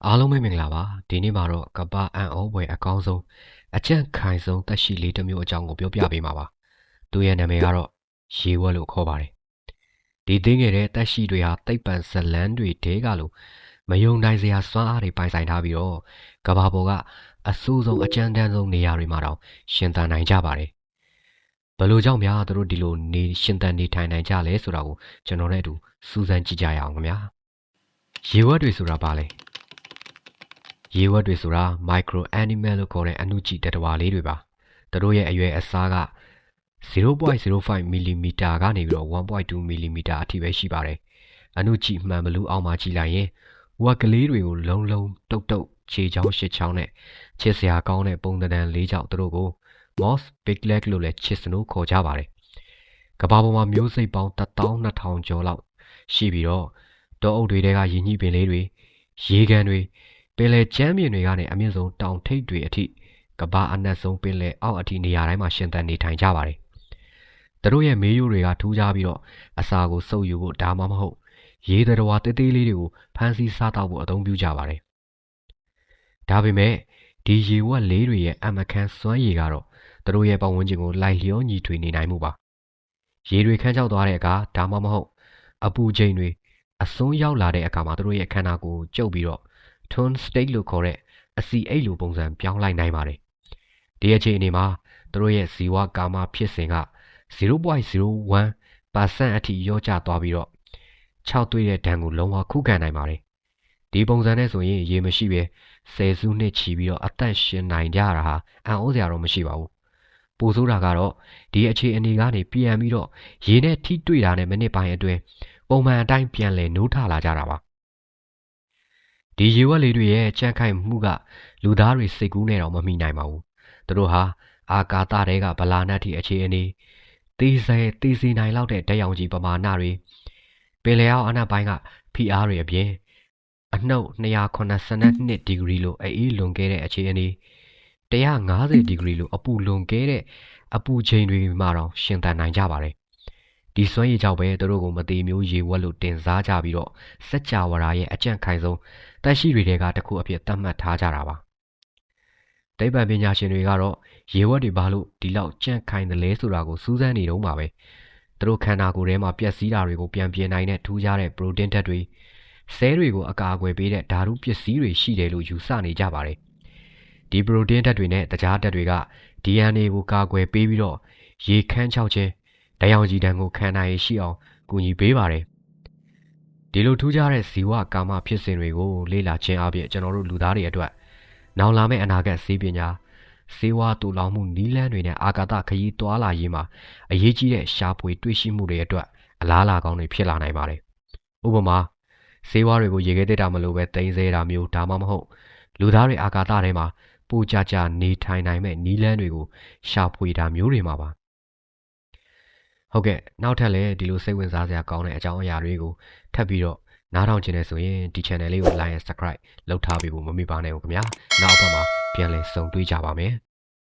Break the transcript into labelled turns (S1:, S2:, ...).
S1: အားလုံးပဲမင်္ဂလာပါဒီနေ့မှာတော့ကပ္ပအံ့ဩဖွယ်အကောင်းဆုံးအကြံ့ခိုင်ဆုံးသက်ရှိလေးတစ်မျိုးအကြောင်းကိုပြောပြပေးမှာပါသူရဲ့နာမည်ကတော့ရေဝက်လို့ခေါ်ပါတယ်ဒီသိငယ်တဲ့သက်ရှိတွေဟာတိတ်ပံဇလန်းတွေတဲကလို့မယုံနိုင်စရာစွမ်းအားတွေပိုင်ဆိုင်ထားပြီးတော့ကမ္ဘာပေါ်ကအဆိုးဆုံးအကြမ်းတမ်းဆုံးနေရာတွေမှာတောင်ရှင်သန်နိုင်ကြပါတယ်ဘယ်လိုကြောင့်များသူတို့ဒီလိုနေရှင်သန်နေထိုင်နိုင်ကြလဲဆိုတာကိုကျွန်တော်နဲ့အတူစူးစမ်းကြည့်ကြရအောင်ခင်ဗျာရေဝက်တွေဆိုတာဘာလဲရေဝက်တွေဆိုတာ micro animal လို့ခေါ်တဲ့အဏုကြည့်တတဝါလေးတွေပါသူတို့ရဲ့အရွယ်အစားက 0.05 mm ကနေပြီးတော့ 1.2 mm အထိပဲရှိပါတယ်အဏုကြည့်မှန်ဘလူးအောက်မှာကြည့်လိုက်ရင်ဝက်ကလေးတွေကိုလုံးလုံးတုတ်တုတ်ခြေချောင်းရှစ်ချောင်းနဲ့ချစ်စရာကောင်းတဲ့ပုံသဏ္ဍာန်လေးကြောင့်သူတို့ကို moss piglet လို့လည်းချစ်စနိုးခေါ်ကြပါတယ်ကမ္ဘာပေါ်မှာမျိုးစိတ်ပေါင်း12000ကျော်လောက်ရှိပြီးတော့တောအုပ်တွေထဲကရင်းနှီးပင်လေးတွေရေကန်တွေပင်လယ်ကျမ်းပြင်တွေကနေအမြင့်ဆုံးတောင်ထိပ်တွေအထိကမ္ဘာအနက်ဆုံးပင်လယ်အောက်အထိနေရာတိုင်းမှာရှင်သန်နေထိုင်ကြပါတယ်။သူတို့ရဲ့မေးရိုးတွေကထူးခြားပြီးတော့အစာကိုစုပ်ယူဖို့ဒါမှမဟုတ်ရေသတ္တဝါသေးသေးလေးတွေကိုဖမ်းဆီးစားတောက်ဖို့အသုံးပြုကြပါတယ်။ဒါပေမဲ့ဒီရေဝက်လေးတွေရဲ့အမခန်းစွမ်းရည်ကတော့သူတို့ရဲ့ပတ်ဝန်းကျင်ကိုလိုက်လျောညီထွေနေနိုင်မှုပါ။ရေတွေခန်းချောက်သွားတဲ့အခါဒါမှမဟုတ်အပူချိန်တွေအစွန်းရောက်လာတဲ့အခါမှာသူတို့ရဲ့ခန္ဓာကိုယ်ကျုပ်ပြီးတော့Tone state လို့ခေါ်တဲ့အစီအိတ်လိုပုံစံပြောင်းလိုက်နိုင်ပါတယ်။ဒီအခြေအနေမှာသူတို့ရဲ့ဇီဝကာမဖြစ်စဉ်က 0.01% အထိလျော့ကျသွားပြီးတော့6တွေ့တဲ့ဓာတ်ကိုလုံးဝခုခံနိုင်ပါတယ်။ဒီပုံစံနဲ့ဆိုရင်ရေမရှိပဲ10စုနှစ်ချီပြီးတော့အသက်ရှင်နိုင်ကြတာဟာအံ့ဩစရာတော့မရှိပါဘူး။ပိုဆိုးတာကတော့ဒီအခြေအနေကနေပြန်ပြီးတော့ရေနဲ့ထိတွေ့တာနဲ့မိနစ်ပိုင်းအတွင်းပုံမှန်အတိုင်းပြန်လည်နိုးထလာကြတာပါ။ဒီရေဝက်လေးတွေရဲ့ကြမ်းခိုင်မှုကလူသားတွေစိတ်ကူးနဲ့တော့မမိနိုင်ပါဘူး။သူတို့ဟာအာကာသထဲကဗလာနတ်ထိအခြေအနေသေစေနိုင်လောက်တဲ့ဓာတ်ရောင်ခြည်ပမာဏတွေပင်လယ်အောက်အနက်ပိုင်းကဖိအားတွေအပြင်အနှုတ်282ဒီဂရီလိုအေးလွန်ကဲတဲ့အခြေအနေ150ဒီဂရီလိုအပူလွန်ကဲတဲ့အပူချိန်တွေမှာတော့ရှင်သန်နိုင်ကြပါတယ်။ဒီစွမ်းရည်ကြောင့်ပဲသူတို့ကိုမသေးမျိုးရေဝက်လို့တင်စားကြပြီးတော့စัจ java ရဲ့အကြံ့ခိုင်ဆုံးတက်ရှိတွေတွေကတခုအဖြစ်သတ်မှတ်ထားကြတာပါ။သိပ္ပံပညာရှင်တွေကတော့ရေဝက်တွေဘာလို့ဒီလောက်ကြံ့ခိုင်တယ်လဲဆိုတာကိုစူးစမ်းနေတော့မှာပဲ။သူတို့ခန္ဓာကိုယ်ထဲမှာပျက်စီးတာတွေကိုပြန်ပြင်နိုင်တဲ့ထူးခြားတဲ့ protein ဓာတ်တွေဆဲတွေကိုအကာအကွယ်ပေးတဲ့ဓာတုပစ္စည်းတွေရှိတယ်လို့ယူဆနေကြပါတယ်။ဒီ protein ဓာတ်တွေနဲ့တခြားဓာတ်တွေက DNA ကိုကာကွယ်ပေးပြီးတော့ရေခမ်းချောက်ခြင်းဓာတ်ရောင်ခြည်တန်းကိုခံနိုင်ရရှိအောင်ကူညီပေးပါတယ်။ဒီလိုထူးခြားတဲ့ဇီဝကာမဖြစ်စဉ်တွေကိုလေ့လာခြင်းအပြင်ကျွန်တော်တို့လူသားတွေအတွက်နောင်လာမယ့်အနာဂတ်ဆေးပညာဆေးဝါးတူလောင်မှုနီးလန်းတွေနဲ့အာကာသခရီးသွားလာရေးမှာအရေးကြီးတဲ့ရှာဖွေတွေ့ရှိမှုတွေအတွက်အလားအလာကောင်းတွေဖြစ်လာနိုင်ပါတယ်။ဥပမာဆေးဝါးတွေကိုရေခဲတက်တာမလို့ပဲသိမ်းဆဲတာမျိုးဒါမှမဟုတ်လူသားတွေအာကာသထဲမှာပူကြကြနေထိုင်နိုင်မဲ့နီးလန်းတွေကိုရှာဖွေတာမျိုးတွေမှာပါဟုတ်ကဲ့နောက်ထပ်လည်းဒီလိုစိတ်ဝင်စားစရာကောင်းတဲ့အကြောင်းအရာတွေကိုထပ်ပြီးတော့နားထောင်ချင်တယ်ဆိုရင်ဒီ channel လေးကို like and subscribe လုပ်ထားပေးဖို့မမေ့ပါနဲ့ဦးခင်ဗျာနောက်အပတ်မှာပြန်လည်ဆုံတွေ့ကြပါမယ်